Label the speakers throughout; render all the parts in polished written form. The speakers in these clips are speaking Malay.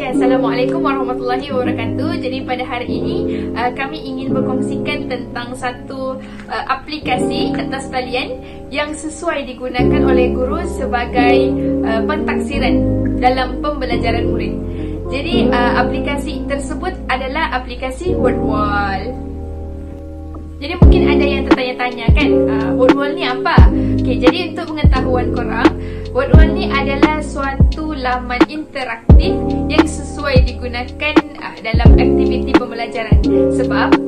Speaker 1: Okay, Assalamualaikum warahmatullahi wabarakatuh. Jadi pada hari ini kami ingin berkongsikan tentang satu aplikasi atas talian yang sesuai digunakan oleh guru sebagai pentaksiran dalam pembelajaran murid. Jadi aplikasi tersebut adalah aplikasi WordWall. Jadi mungkin ada yang tertanya-tanya kan, WordWall ni apa? Okay, jadi untuk pengetahuan korang, WordWall ni adalah suatu laman interaktif yang sesuai digunakan dalam aktiviti pembelajaran. Sebab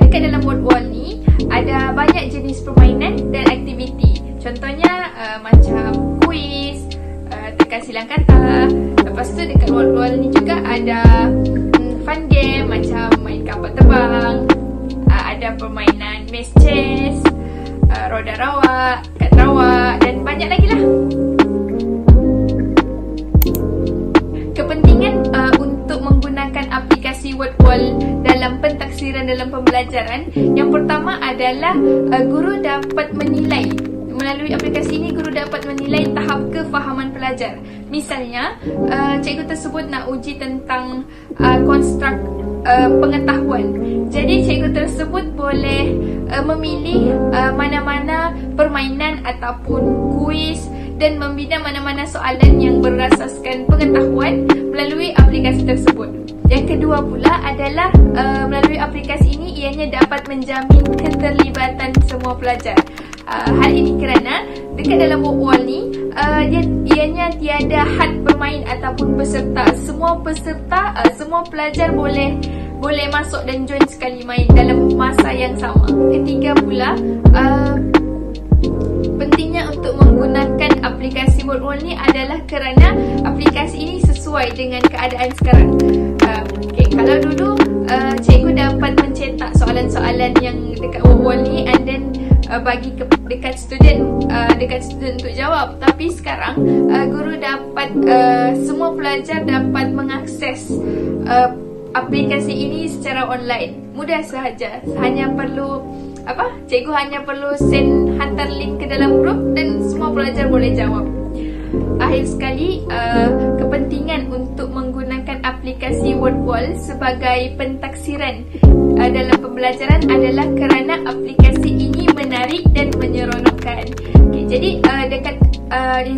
Speaker 1: dekat dalam WordWall ni ada banyak jenis permainan dan aktiviti. Contohnya macam kuis, tekan silang kata. Lepas tu dekat WordWall ni juga ada fun game macam main kapal terbang, ada permainan maze chess, roda rawak, kad rawak dan banyak lagi lah. Kepentingan untuk menggunakan aplikasi WordWall dalam pentaksiran dalam pembelajaran, yang pertama adalah guru dapat menilai. Melalui aplikasi ini, guru dapat menilai tahap kefahaman pelajar. Misalnya, cikgu tersebut nak uji tentang konstruk pengetahuan. Jadi cikgu tersebut boleh memilih mana-mana permainan ataupun kuis dan membina mana-mana soalan yang berasaskan pengetahuan melalui aplikasi tersebut. Yang kedua pula adalah melalui aplikasi ini ianya dapat menjamin keterlibatan semua pelajar. Hal ini kerana dekat dalam WordWall ni ianya tiada had bermain ataupun peserta. Semua pelajar boleh masuk dan join sekali main dalam masa yang sama. Ketiga pula, pentingnya untuk menggunakan aplikasi WordWall ni adalah kerana aplikasi ini sesuai dengan keadaan sekarang. Kalau dulu cikgu dapat mencetak soalan-soalan yang dekat WordWall ni and then bagi dekat student untuk jawab. Tapi sekarang guru dapat semua pelajar dapat mengakses aplikasi ini secara online. Mudah sahaja. Cikgu hanya perlu hantar link ke dalam grup dan semua pelajar boleh jawab. Akhir sekali, kepentingan untuk menggunakan aplikasi WordWall sebagai pentaksiran dalam pembelajaran adalah kerana aplikasi ini menarik dan menyeronokkan. Jadi dekat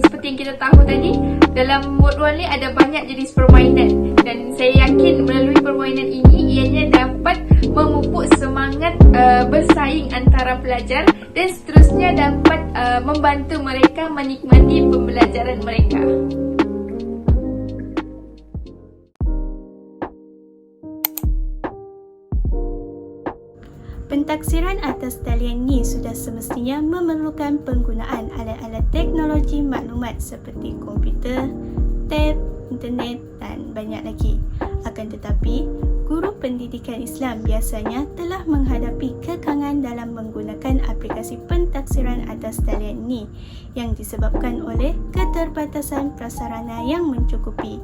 Speaker 1: seperti yang kita tahu tadi, dalam WordWall ni ada banyak jenis permainan dan saya yakin melalui permainan ini ianya dapat memupuk semangat bersaing antara pelajar dan seterusnya dapat membantu mereka menikmati pembelajaran mereka.
Speaker 2: Pentaksiran atas talian ni sudah semestinya memerlukan penggunaan alat-alat teknologi maklumat seperti komputer, tab, internet dan banyak lagi. Akan tetapi, guru pendidikan Islam biasanya telah menghadapi kekangan dalam menggunakan aplikasi pentaksiran atas talian ini yang disebabkan oleh keterbatasan prasarana yang mencukupi.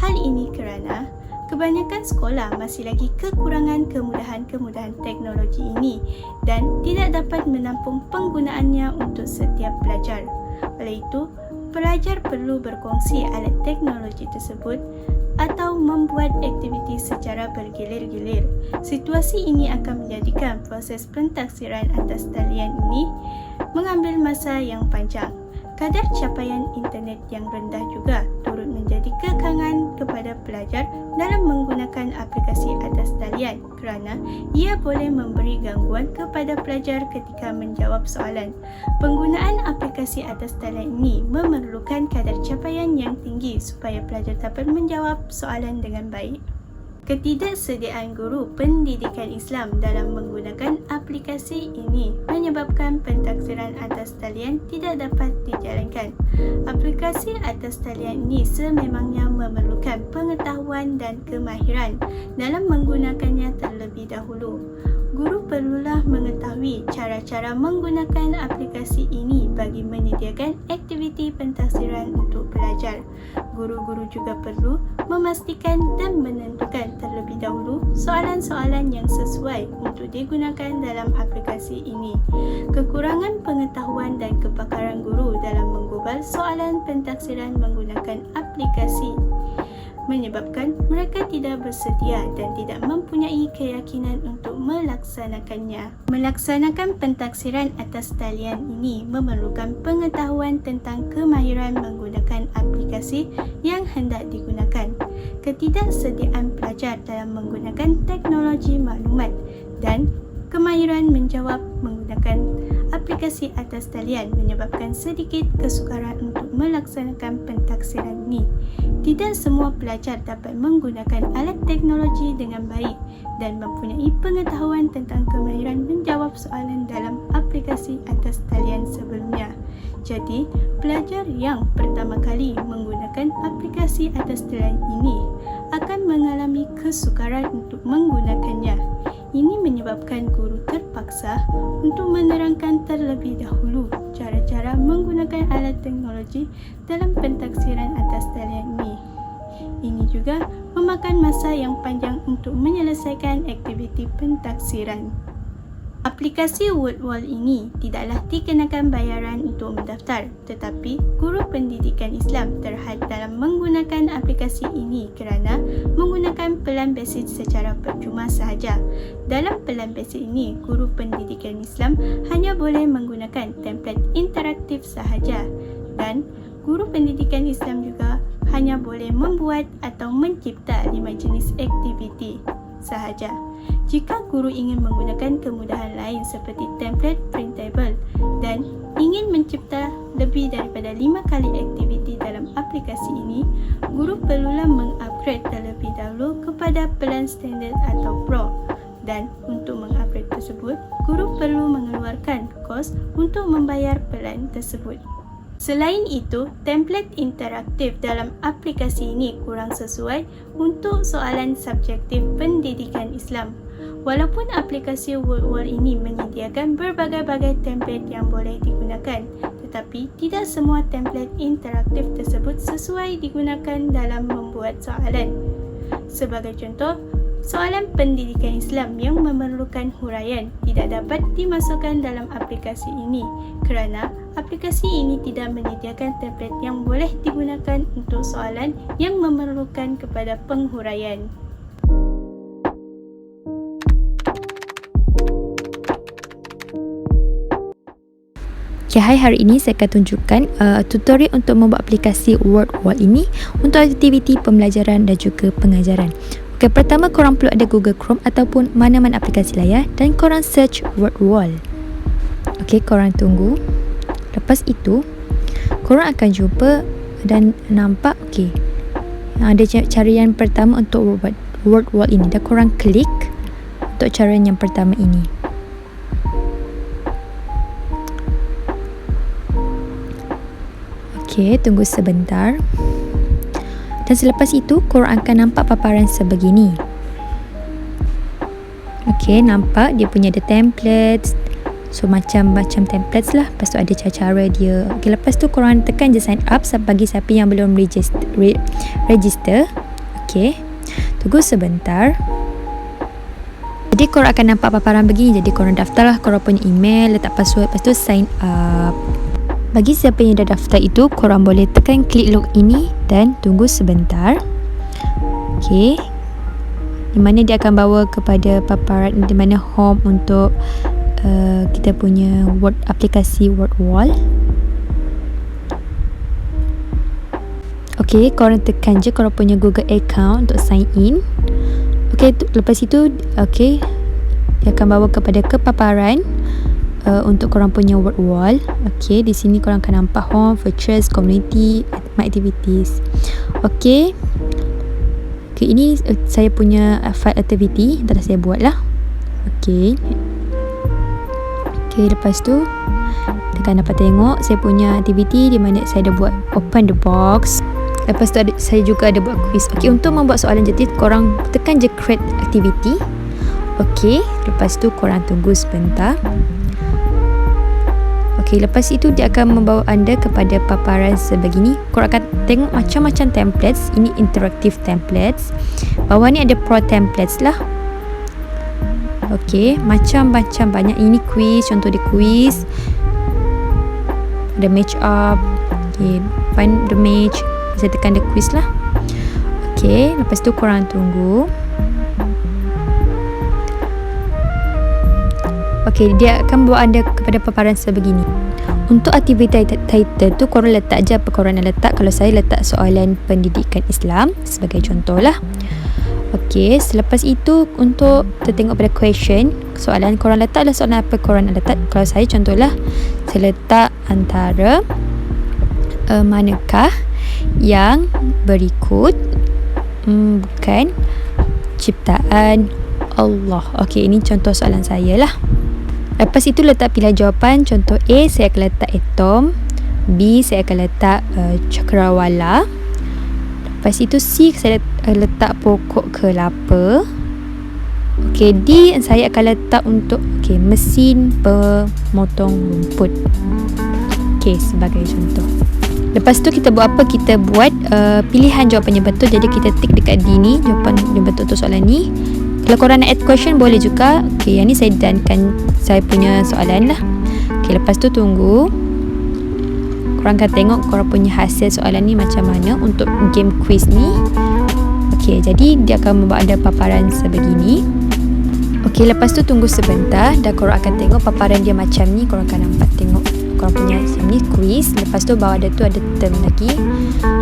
Speaker 2: Hal ini kerana kebanyakan sekolah masih lagi kekurangan kemudahan-kemudahan teknologi ini dan tidak dapat menampung penggunaannya untuk setiap pelajar. Oleh itu, pelajar perlu berkongsi alat teknologi tersebut atau membuat aktiviti secara bergilir-gilir. Situasi ini akan menjadikan proses pentaksiran atas talian ini mengambil masa yang panjang. Kadar capaian internet yang rendah juga turut menjadi kekangan kepada pelajar dalam menggunakan aplikasi atas talian kerana ia boleh memberi gangguan kepada pelajar ketika menjawab soalan. Penggunaan aplikasi atas talian ini memerlukan kadar capaian yang tinggi supaya pelajar dapat menjawab soalan dengan baik. Ketidaksediaan guru pendidikan Islam dalam menggunakan aplikasi ini menyebabkan pentaksiran atas talian tidak dapat dijalankan. Aplikasi atas talian ini sememangnya memerlukan pengetahuan dan kemahiran dalam menggunakannya terlebih dahulu. Guru perlulah mengetahui cara-cara menggunakan aplikasi ini bagi menyediakan aktiviti pentaksiran untuk pelajar. Guru-guru juga perlu memastikan dan menentukan terlebih dahulu soalan-soalan yang sesuai untuk digunakan dalam aplikasi ini. Kekurangan pengetahuan dan kepakaran guru dalam menggubal soalan pentaksiran menggunakan aplikasi menyebabkan mereka tidak bersedia dan tidak mempunyai keyakinan untuk melaksanakannya. Melaksanakan pentaksiran atas talian ini memerlukan pengetahuan tentang kemahiran menggunakan aplikasi yang hendak digunakan, ketidaksediaan pelajar dalam menggunakan teknologi maklumat, dan kemahiran menjawab menggunakan aplikasi atas talian menyebabkan sedikit kesukaran untuk melaksanakan pentaksiran ini. Tidak semua pelajar dapat menggunakan alat teknologi dengan baik dan mempunyai pengetahuan tentang kemahiran menjawab soalan dalam aplikasi atas talian sebelumnya. Jadi, pelajar yang pertama kali menggunakan aplikasi atas talian ini akan mengalami kesukaran untuk menggunakannya. Ini menyebabkan guru terpaksa untuk menerangkan terlebih dahulu cara-cara menggunakan alat teknologi dalam pentaksiran atas talian ini. Ini juga memakan masa yang panjang untuk menyelesaikan aktiviti pentaksiran. Aplikasi WordWall ini tidaklah dikenakan bayaran untuk mendaftar, tetapi guru pendidikan Islam terhad dalam menggunakan aplikasi ini kerana menggunakan pelan basic secara percuma sahaja. Dalam pelan basic ini, guru pendidikan Islam hanya boleh menggunakan template interaktif sahaja, dan guru pendidikan Islam juga hanya boleh membuat atau mencipta 5 jenis aktiviti sahaja. Jika guru ingin menggunakan kemudahan lain seperti template printable dan ingin mencipta lebih daripada 5 kali aktiviti dalam aplikasi ini, guru perlulah mengupgrade terlebih dahulu kepada pelan standard atau pro. Dan untuk mengupgrade tersebut, guru perlu mengeluarkan kos untuk membayar pelan tersebut. Selain itu, template interaktif dalam aplikasi ini kurang sesuai untuk soalan subjektif pendidikan Islam. Walaupun aplikasi WordWall ini menyediakan berbagai-bagai template yang boleh digunakan, tetapi tidak semua template interaktif tersebut sesuai digunakan dalam membuat soalan. Sebagai contoh, soalan pendidikan Islam yang memerlukan huraian tidak dapat dimasukkan dalam aplikasi ini kerana aplikasi ini tidak menyediakan template yang boleh digunakan untuk soalan yang memerlukan kepada penghuraian.
Speaker 3: Okay, hai, hari ini saya akan tunjukkan tutorial untuk membuat aplikasi WordWall ini untuk aktiviti pembelajaran dan juga pengajaran. Okay, pertama korang perlu ada Google Chrome ataupun mana-mana aplikasi layar dan korang search WordWall. Okay, korang tunggu. Lepas itu, korang akan jumpa dan nampak, okay, ada cara yang pertama untuk buat WordWall ini. Dan korang klik untuk cara yang pertama ini. Okay, tunggu sebentar. Dan selepas itu, korang akan nampak paparan sebegini. Okay, nampak dia punya ada templates. So, macam-macam templates lah. Lepas tu ada cara-cara dia. Okay, lepas tu korang tekan je sign up bagi siapa yang belum register. Okay, tunggu sebentar. Jadi, korang akan nampak paparan begini. Jadi, korang daftar lah korang punya email, letak password. Lepas tu sign up. Bagi siapa yang dah daftar itu, korang boleh tekan klik log ini dan tunggu sebentar. Okay, di mana dia akan bawa kepada paparan di mana home untuk kita punya aplikasi WordWall. Okay, korang tekan je korang punya Google account untuk sign in. Okay, lepas itu, okay, dia akan bawa kepada paparan untuk korang punya WordWall. Okay, di sini korang akan nampak home, features, community, my activities. Okay, ini saya punya file activity yang telah saya buat lah. Okay, lepas tu tekan dapat tengok saya punya activity di mana saya dah buat open the box. Lepas tu saya juga ada buat quiz. Okay, untuk membuat soalan jadi korang tekan je create activity. Okay, lepas tu korang tunggu sebentar. Okay, lepas itu dia akan membawa anda kepada paparan sebegini. Korang akan tengok macam-macam templates. Ini interactive templates. Bawah ni ada pro templates lah. Okay, macam-macam banyak. Ini quiz, contoh dia quiz. Ada match up. Okay, find the match. Saya tekan the quiz lah. Okey, lepas tu korang tunggu. Okey, dia akan bawa anda kepada paparan sebegini. Untuk aktiviti title tu korang letak je apa korang nak letak. Kalau saya letak soalan pendidikan Islam sebagai contoh lah. Okey, selepas itu untuk tertengok pada question, soalan korang letaklah soalan apa korang nak letak. Kalau saya contohlah, saya letak antara manakah yang berikut bukan ciptaan Allah. Okey, ini contoh soalan saya lah. Lepas itu letak pilihan jawapan. Contoh A, saya akan letak atom. B, saya akan letak cakrawala. Lepas itu C, saya letak pokok kelapa. Okey, D, saya akan letak untuk mesin pemotong rumput. Okey, sebagai contoh. Lepas tu kita buat apa? Kita buat pilihan jawapan yang betul. Jadi kita tick dekat D ni, jawapan yang betul untuk soalan ni. Kalau korang nak add question boleh juga. Okey, yang ni saya dankan saya punya soalan lah. Okey, lepas tu tunggu. Korang akan tengok korang punya hasil soalan ni macam mana untuk game quiz ni. Okey, jadi dia akan membuat anda paparan sebegini. Okey, lepas tu tunggu sebentar dan korang akan tengok paparan dia macam ni. Korang akan nampak tengok korang punya ni quiz. Lepas tu bawah dia tu ada term lagi,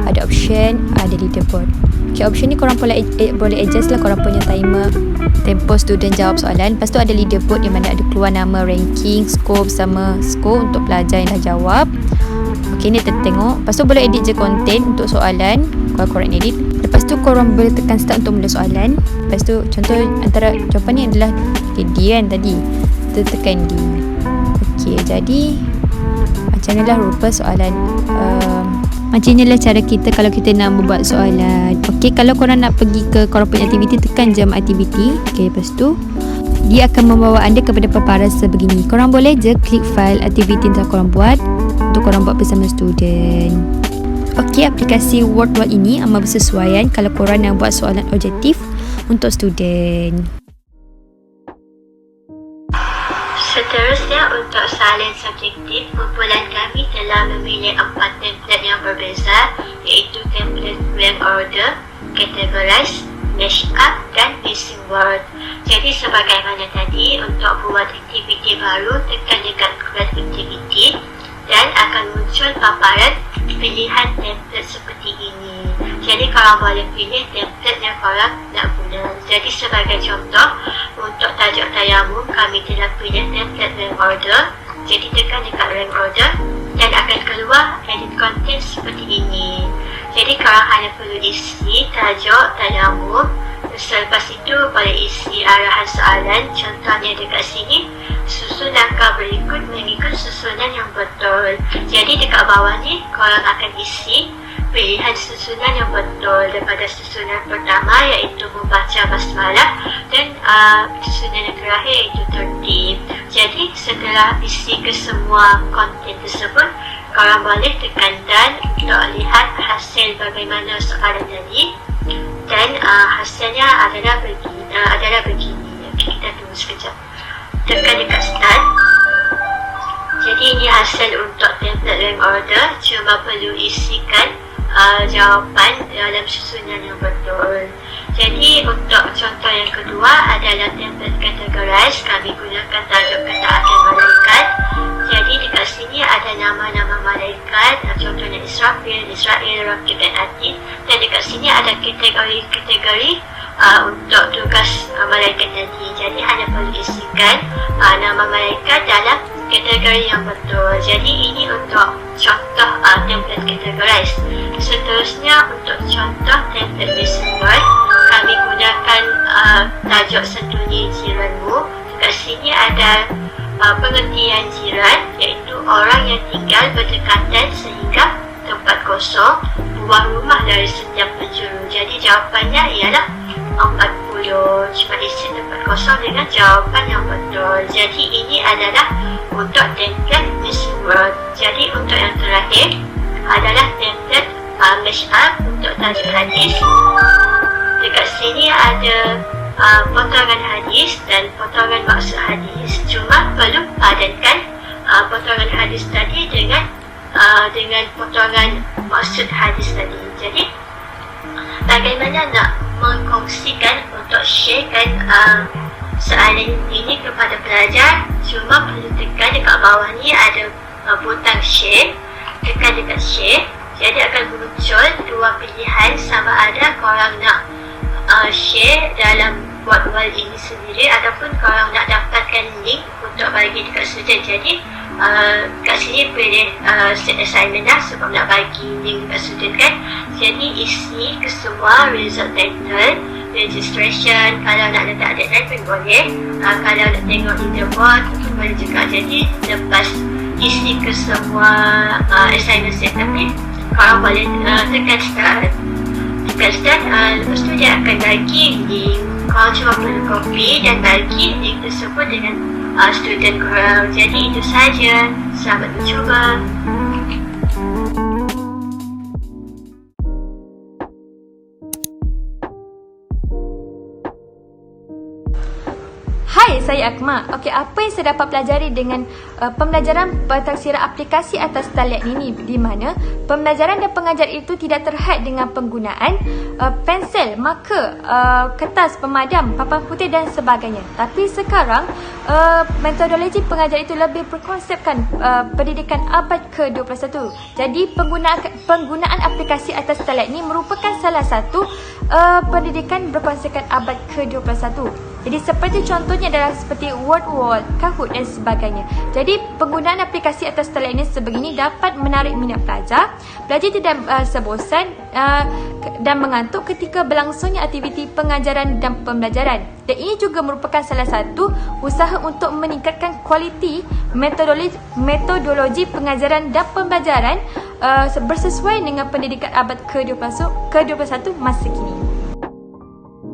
Speaker 3: ada option, ada leaderboard. Okey, option ni korang boleh adjust lah korang punya timer, tempo student jawab soalan. Lepas tu ada leaderboard yang mana ada keluar nama, ranking, score bersama skor untuk pelajar yang dah jawab. Okey, ni tertengok. Lepas tu boleh edit je konten untuk soalan. Korang edit. Lepas tu korang boleh tekan start untuk mula soalan. Lepas tu contoh antara jawapan ni adalah D kan tadi. Kita tekan D. Okey, jadi macam ni lah rupa soalan. Macam ni lah cara kita kalau kita nak membuat soalan. Okey, kalau korang nak pergi ke korang punya aktiviti, tekan jam aktiviti. Okey, lepas tu dia akan membawa anda kepada paparan sebegini. Korang boleh je klik file aktiviti yang telah korang buat untuk korang buat bersama student. Okey, aplikasi Wordwall ini amat bersesuaian kalau korang nak buat soalan objektif untuk student.
Speaker 4: Seterusnya, untuk soalan subjektif, kumpulan kami telah memilih 4 template yang berbeza, iaitu template rank order, categorize, mash up dan missing word. Jadi sebagaimana tadi, untuk buat aktiviti baru, tekan dekat create activity dan akan muncul paparan pilihan template seperti ini. Jadi korang boleh pilih template yang korang nak guna. Jadi sebagai contoh, untuk tajuk tayamum kami telah pilih template rank order. Jadi tekan dekat rank order dan akan keluar edit content seperti ini. Jadi korang hanya perlu isi tajuk tayamum. Selepas itu boleh isi arahan soalan. Contohnya dekat sini, susun langkah berikut mengikut susunan yang betul. Jadi dekat bawah ni korang akan isi pilihan susunan yang betul daripada susunan pertama iaitu membaca basmalah dan susunan yang terakhir iaitu tertib. Jadi setelah isi ke semua konten tersebut, korang boleh tekan dan untuk lihat hasil bagaimana soalan tadi. Dan hasilnya adalah begini. Okay, kita tunggu sekejap. Tekan dekat start. Jadi ini hasil untuk template rank order. Cuma perlu isikan jawapan dalam susunan yang betul. Jadi untuk contoh yang kedua adalah template categorize. Kami gunakan tajuk ketaatan malaikat. Jadi dekat sini ada nama-nama malaikat, contohnya Israfil, Rakib dan Atid. Dan dekat sini ada kategori-kategori untuk tugas malaikat tadi. Jadi hanya perlu isikan nama malaikat dalam kategori yang betul. Jadi ini untuk contoh template categorize. Seterusnya untuk contoh template missing word, kami gunakan tajuk Sentuni Jiranmu. Dekat sini ada pengertian jiran, iaitu orang yang tinggal berdekatan sehingga tempat kosong, buah rumah dari setiap penjuru. Jadi jawapannya ialah 40. Cuma isi tempat kosong dengan jawapan yang betul. Jadi ini adalah untuk template missing word. Jadi untuk yang terakhir adalah template mash up untuk tajuk hadis. Dekat sini ada potongan hadis dan potongan maksud hadis. Cuma perlu padankan potongan hadis tadi dengan potongan maksud hadis tadi. Jadi bagaimana nak mengkongsikan untuk sharekan soalan ini kepada pelajar? Cuma perlu tekan dekat bawah ni ada butang share. Tekan dekat share, jadi akan muncul dua pilihan, sama ada korang nak share dalam wall ini sendiri ataupun korang nak dapatkan link untuk bagi dekat student. Jadi kat sini pilih set assignment lah sebab nak bagi link dekat student kan. Jadi isi kesemua result title, registration, kalau nak letak deadline pun boleh, kalau nak tengok leaderboard pun boleh juga. Jadi lepas isi kesemua assignment set tapi korang boleh tekan start. Lepas tu dia akan bagi link. Korang cuma perlu copy dan bagi link tersebut dengan student korang. Jadi itu saja. Selamat mencuba.
Speaker 5: Hai, saya Akmal. Okey, apa yang saya dapat pelajari dengan pembelajaran pentafsiran aplikasi atas talian ini, di mana pembelajaran dan pengajar itu tidak terhad dengan penggunaan pensel, marker, kertas pemadam, papan putih dan sebagainya. Tapi sekarang metodologi pengajar itu lebih berkonsepkan pendidikan abad ke-21. Jadi penggunaan aplikasi atas talian ini merupakan salah satu pendidikan berkonsepkan abad ke-21. Jadi seperti contohnya adalah seperti word wall, Kahoot dan sebagainya. Jadi penggunaan aplikasi atas talian ini sebegini dapat menarik minat pelajar. Pelajar tidak sebosan dan mengantuk ketika berlangsungnya aktiviti pengajaran dan pembelajaran. Dan ini juga merupakan salah satu usaha untuk meningkatkan kualiti metodologi pengajaran dan pembelajaran bersesuai dengan pendidikan abad ke-21 masa kini.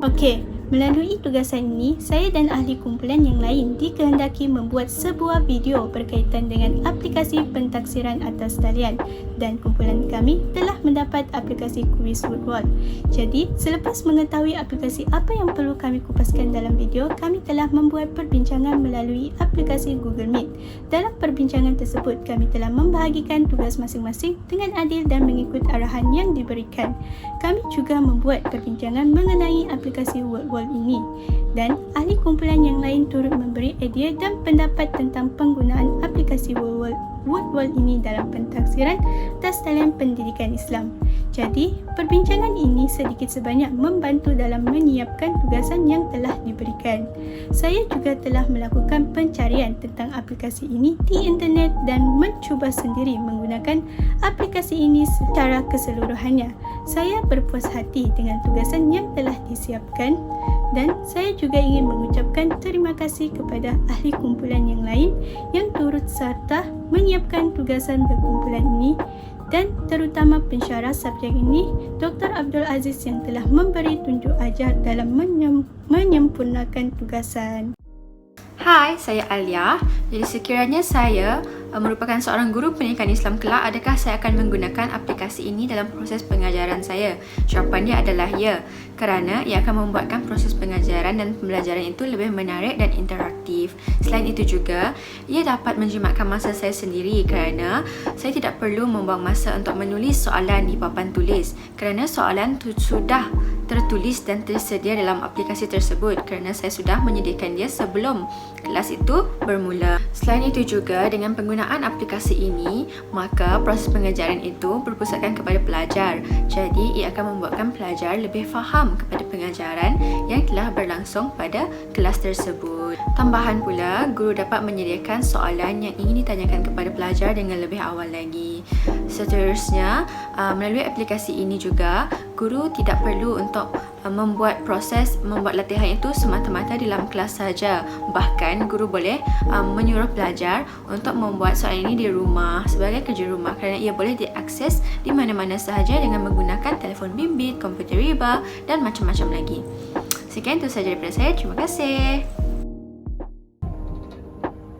Speaker 2: Okey, melalui tugasan ini, saya dan ahli kumpulan yang lain dikehendaki membuat sebuah video berkaitan dengan aplikasi pentaksiran atas talian dan kumpulan kami telah mendapat aplikasi kuis Woodwall. Jadi, selepas mengetahui aplikasi apa yang perlu kami kupaskan dalam video, kami telah membuat perbincangan melalui aplikasi Google Meet. Dalam perbincangan tersebut, kami telah membahagikan tugas masing-masing dengan adil dan mengikut arahan yang diberikan. Kami juga membuat perbincangan mengenai aplikasi Woodwall ini dan ahli kumpulan yang lain turut memberi idea dan pendapat tentang penggunaan aplikasi Woodwall ini dalam pentaksiran atas talian pendidikan Islam. Jadi, perbincangan ini sedikit sebanyak membantu dalam menyiapkan tugasan yang telah diberikan. Saya juga telah melakukan pencarian tentang aplikasi ini di internet dan mencuba sendiri menggunakan aplikasi ini secara keseluruhannya. Saya berpuas hati dengan tugasan yang telah disiapkan dan saya juga ingin mengucapkan terima kasih kepada ahli kumpulan yang lain yang turut serta menyiapkan tugasan berkumpulan ini dan terutama pensyarah subjek ini, Dr. Abdul Aziz yang telah memberi tunjuk ajar dalam menyempurnakan tugasan.
Speaker 3: Hai, saya Alia. Jadi sekiranya saya merupakan seorang guru pendidikan Islam kelak, adakah saya akan menggunakan aplikasi ini dalam proses pengajaran saya? Jawapan dia adalah ya, kerana ia akan membuatkan proses pengajaran dan pembelajaran itu lebih menarik dan interaktif. Selain itu juga, ia dapat menjimatkan masa saya sendiri kerana saya tidak perlu membuang masa untuk menulis soalan di papan tulis kerana soalan sudah tertulis dan tersedia dalam aplikasi tersebut kerana saya sudah menyediakan dia sebelum kelas itu bermula. Selain itu juga, dengan penggunaan aplikasi ini, maka proses pengajaran itu berpusatkan kepada pelajar. Jadi, ia akan membuatkan pelajar lebih faham kepada pengajaran yang telah berlangsung pada kelas tersebut. Tambahan pula, guru dapat menyediakan soalan yang ingin ditanyakan kepada pelajar dengan lebih awal lagi. Seterusnya, melalui aplikasi ini juga, guru tidak perlu untuk membuat latihan itu semata-mata dalam kelas saja. Bahkan guru boleh menyuruh pelajar untuk membuat soalan ini di rumah sebagai kerja rumah kerana ia boleh diakses di mana-mana sahaja dengan menggunakan telefon bimbit, komputer riba dan macam-macam lagi. Sekian itu sahaja daripada saya. Terima kasih.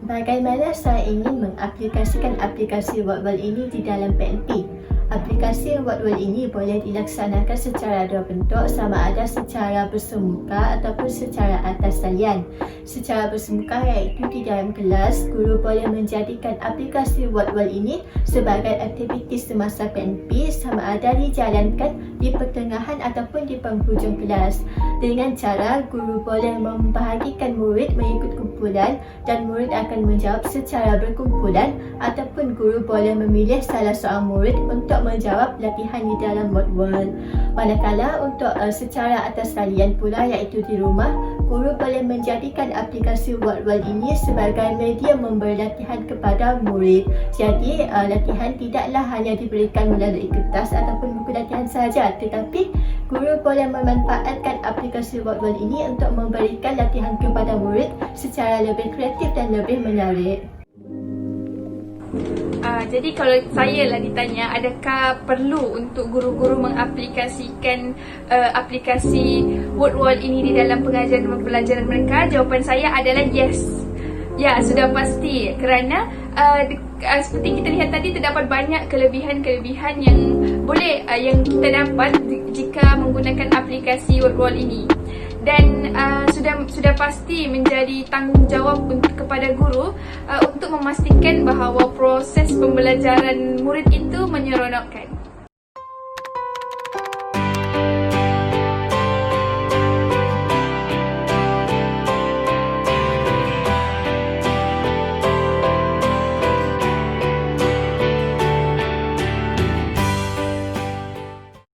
Speaker 6: Bagaimana saya ingin mengaplikasikan aplikasi Woodwall ini di dalam PNP? Aplikasi Woodwall ini boleh dilaksanakan secara dua bentuk, sama ada secara bersemuka ataupun secara atas talian. Secara bersemuka iaitu di dalam kelas, guru boleh menjadikan aplikasi Woodwall ini sebagai aktiviti semasa PNP sama ada dijalankan di pertengahan ataupun di penghujung kelas. Dengan cara guru boleh membahagikan murid mengikut kumpulan dan murid akan menjawab secara berkumpulan, ataupun guru boleh memilih salah seorang murid untuk menjawab latihan di dalam modul. Manakala untuk secara atas talian pula, iaitu di rumah, guru boleh menjadikan aplikasi WordWorld ini sebagai media memberi latihan kepada murid. Jadi latihan tidaklah hanya diberikan melalui kertas ataupun buku latihan sahaja, tetapi guru boleh memanfaatkan aplikasi WordWorld ini untuk memberikan latihan kepada murid secara lebih kreatif dan lebih menarik.
Speaker 1: Jadi kalau saya lah ditanya, adakah perlu untuk guru-guru mengaplikasikan aplikasi WordWorld ini di dalam pengajaran dan pembelajaran mereka? Jawapan saya adalah yes. Ya, sudah pasti, kerana seperti kita lihat tadi, terdapat banyak kelebihan-kelebihan yang boleh yang kita dapat jika menggunakan aplikasi WordWorld ini. Dan sudah pasti menjadi tanggungjawab kepada guru untuk memastikan bahawa proses pembelajaran murid itu menyeronokkan.